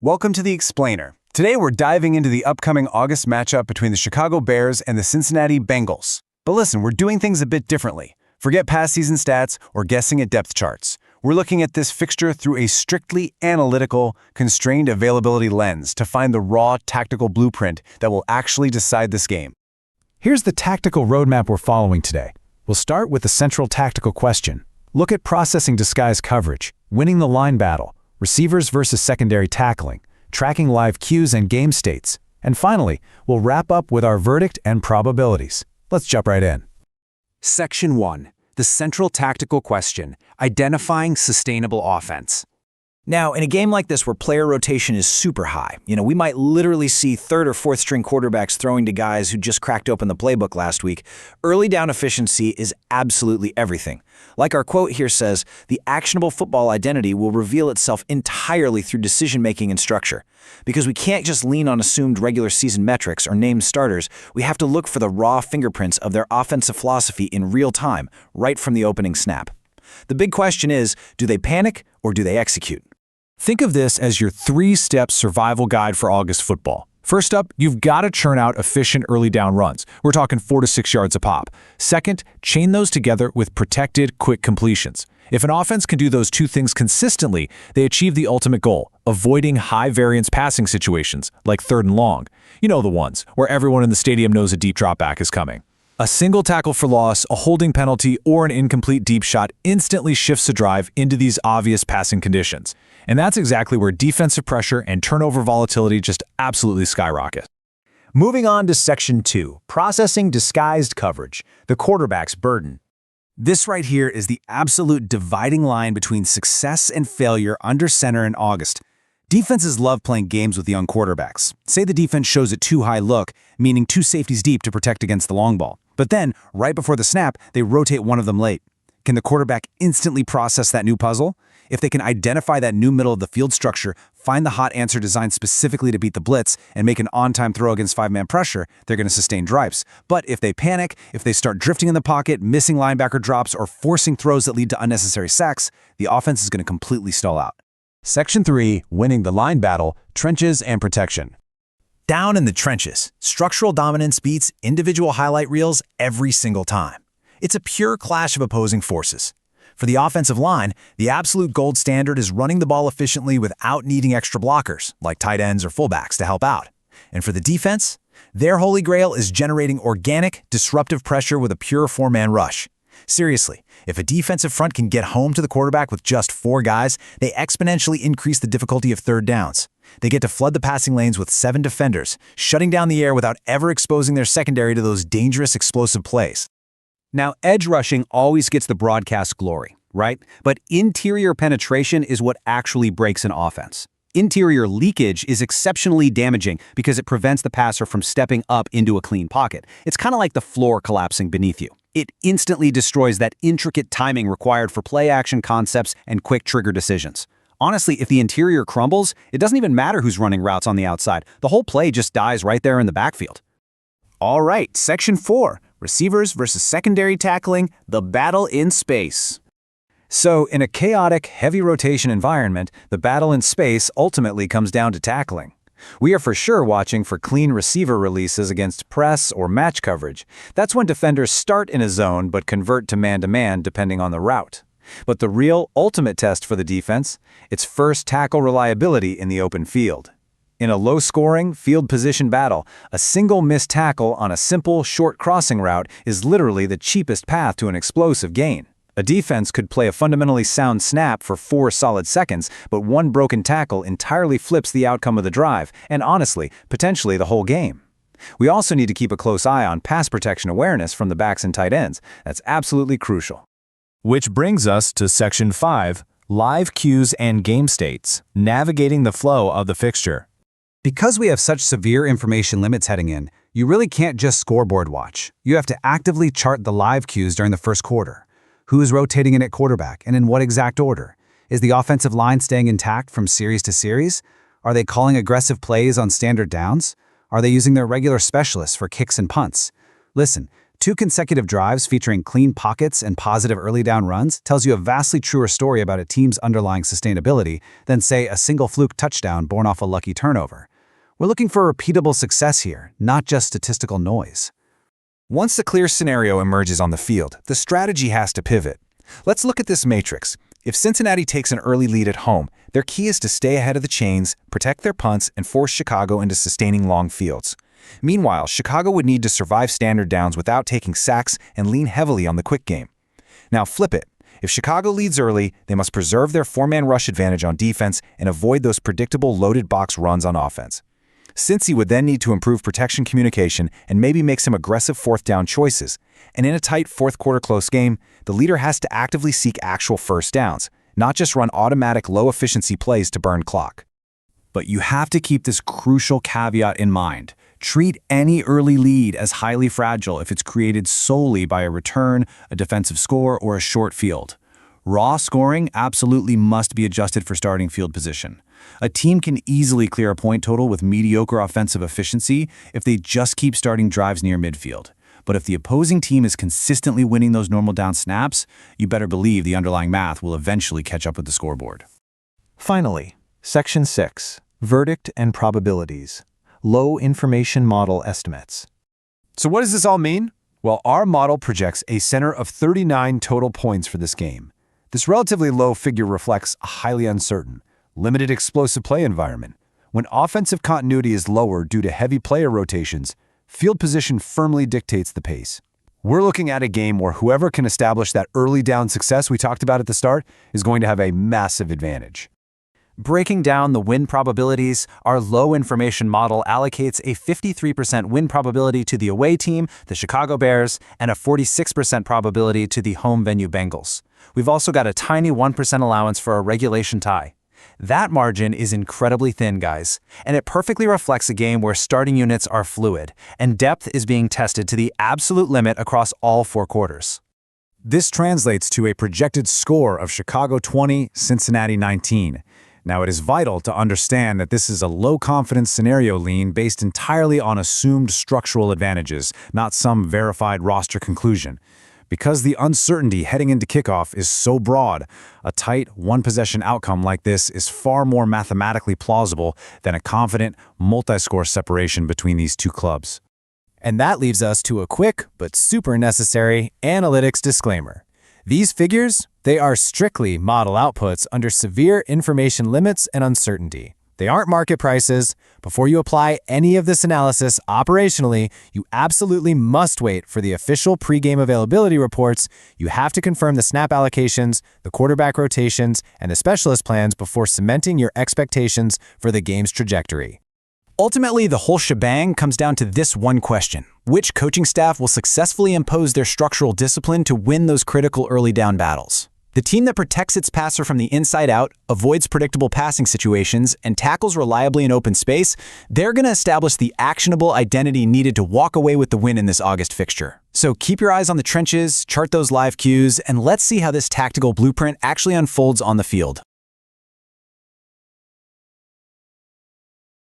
Welcome to The Explainer. Today we're diving into the upcoming August matchup between the Chicago Bears and the Cincinnati Bengals. But listen, we're doing things a bit differently. Forget past season stats or guessing at depth charts. We're looking at this fixture through a strictly analytical, constrained availability lens to find the raw tactical blueprint that will actually decide this game. Here's the tactical roadmap we're following today. We'll start with the central tactical question. Look at processing disguised coverage, winning the line battle, receivers versus secondary tackling, tracking live cues and game states. And finally, we'll wrap up with our verdict and probabilities. Let's jump right in. Section 1. The central tactical question, identifying sustainable offense. Now, in a game like this where player rotation is super high, we might literally see third or fourth string quarterbacks throwing to guys who just cracked open the playbook last week. Early down efficiency is absolutely everything. Like our quote here says, the actionable football identity will reveal itself entirely through decision-making and structure. Because we can't just lean on assumed regular season metrics or named starters, we have to look for the raw fingerprints of their offensive philosophy in real time, right from the opening snap. The big question is, do they panic or do they execute? Think of this as your 3-step survival guide for August football. First up, you've got to churn out efficient early down runs. We're talking 4 to 6 yards a pop. Second, chain those together with protected, quick completions. If an offense can do those two things consistently, they achieve the ultimate goal, avoiding high-variance passing situations like 3rd and long. You know the ones, where everyone in the stadium knows a deep drop back is coming. A single tackle for loss, a holding penalty, or an incomplete deep shot instantly shifts a drive into these obvious passing conditions. And that's exactly where defensive pressure and turnover volatility just absolutely skyrocket. Moving on to Section 2, processing disguised coverage, the quarterback's burden. This right here is the absolute dividing line between success and failure under center in August. Defenses love playing games with young quarterbacks. Say the defense shows a too high look, meaning 2 safeties deep to protect against the long ball. But then, right before the snap, they rotate one of them late. Can the quarterback instantly process that new puzzle? If they can identify that new middle of the field structure, find the hot answer designed specifically to beat the blitz, and make an on-time throw against 5-man pressure, they're going to sustain drives. But if they panic, if they start drifting in the pocket, missing linebacker drops, or forcing throws that lead to unnecessary sacks, the offense is going to completely stall out. Section 3, winning the line battle, trenches and protection. Down in the trenches, structural dominance beats individual highlight reels every single time. It's a pure clash of opposing forces. For the offensive line, the absolute gold standard is running the ball efficiently without needing extra blockers, like tight ends or fullbacks, to help out. And for the defense, their holy grail is generating organic, disruptive pressure with a pure 4-man rush. Seriously, if a defensive front can get home to the quarterback with just 4 guys, they exponentially increase the difficulty of third downs. They get to flood the passing lanes with 7 defenders, shutting down the air without ever exposing their secondary to those dangerous, explosive plays. Now, edge rushing always gets the broadcast glory, right? But interior penetration is what actually breaks an offense. Interior leakage is exceptionally damaging because it prevents the passer from stepping up into a clean pocket. It's kind of like the floor collapsing beneath you. It instantly destroys that intricate timing required for play-action concepts and quick trigger decisions. Honestly, if the interior crumbles, it doesn't even matter who's running routes on the outside. The whole play just dies right there in the backfield. All right, Section 4, receivers versus secondary tackling, the battle in space. So, in a chaotic, heavy rotation environment, the battle in space ultimately comes down to tackling. We are for sure watching for clean receiver releases against press or match coverage. That's when defenders start in a zone but convert to man-to-man depending on the route. But the real, ultimate test for the defense, it's first tackle reliability in the open field. In a low-scoring, field position battle, a single missed tackle on a simple, short crossing route is literally the cheapest path to an explosive gain. A defense could play a fundamentally sound snap for 4 solid seconds, but one broken tackle entirely flips the outcome of the drive, and honestly, potentially the whole game. We also need to keep a close eye on pass protection awareness from the backs and tight ends. That's absolutely crucial. Which brings us to Section 5, live cues and game states, navigating the flow of the fixture. Because we have such severe information limits heading in, you really can't just scoreboard watch. You have to actively chart the live cues during the first quarter. Who's rotating in at quarterback and in what exact order? Is the offensive line staying intact from series to series? Are they calling aggressive plays on standard downs? Are they using their regular specialists for kicks and punts? Listen, 2 consecutive drives featuring clean pockets and positive early down runs tells you a vastly truer story about a team's underlying sustainability than, say, a single fluke touchdown born off a lucky turnover. We're looking for repeatable success here, not just statistical noise. Once a clear scenario emerges on the field, the strategy has to pivot. Let's look at this matrix. If Cincinnati takes an early lead at home, their key is to stay ahead of the chains, protect their punts, and force Chicago into sustaining long fields. Meanwhile, Chicago would need to survive standard downs without taking sacks and lean heavily on the quick game. Now flip it. If Chicago leads early, they must preserve their four-man rush advantage on defense and avoid those predictable loaded box runs on offense. Cincy would then need to improve protection communication and maybe make some aggressive fourth down choices. And in a tight fourth quarter close game, the leader has to actively seek actual first downs, not just run automatic low-efficiency plays to burn clock. But you have to keep this crucial caveat in mind. Treat any early lead as highly fragile if it's created solely by a return, a defensive score, or a short field. Raw scoring absolutely must be adjusted for starting field position. A team can easily clear a point total with mediocre offensive efficiency if they just keep starting drives near midfield. But if the opposing team is consistently winning those normal down snaps, you better believe the underlying math will eventually catch up with the scoreboard. Finally, Section 6, Verdict and Probabilities. Low information model estimates. So what does this all mean? Well, our model projects a center of 39 total points for this game. This relatively low figure reflects a highly uncertain, limited explosive play environment. When offensive continuity is lower due to heavy player rotations, field position firmly dictates the pace. We're looking at a game where whoever can establish that early down success we talked about at the start is going to have a massive advantage. Breaking down the win probabilities, our low information model allocates a 53% win probability to the away team, the Chicago Bears, and a 46% probability to the home venue Bengals. We've also got a tiny 1% allowance for a regulation tie. That margin is incredibly thin, guys, and it perfectly reflects a game where starting units are fluid, and depth is being tested to the absolute limit across all 4 quarters. This translates to a projected score of Chicago 20, Cincinnati 19. Now, it is vital to understand that this is a low-confidence scenario lean based entirely on assumed structural advantages, not some verified roster conclusion. Because the uncertainty heading into kickoff is so broad, a tight, one-possession outcome like this is far more mathematically plausible than a confident, multi-score separation between these two clubs. And that leaves us to a quick but super necessary analytics disclaimer. These figures, they are strictly model outputs under severe information limits and uncertainty. They aren't market prices. Before you apply any of this analysis operationally, you absolutely must wait for the official pregame availability reports. You have to confirm the snap allocations, the quarterback rotations, and the specialist plans before cementing your expectations for the game's trajectory. Ultimately, the whole shebang comes down to this one question: which coaching staff will successfully impose their structural discipline to win those critical early down battles? The team that protects its passer from the inside out, avoids predictable passing situations, and tackles reliably in open space, they're going to establish the actionable identity needed to walk away with the win in this August fixture. So keep your eyes on the trenches, chart those live cues, and let's see how this tactical blueprint actually unfolds on the field.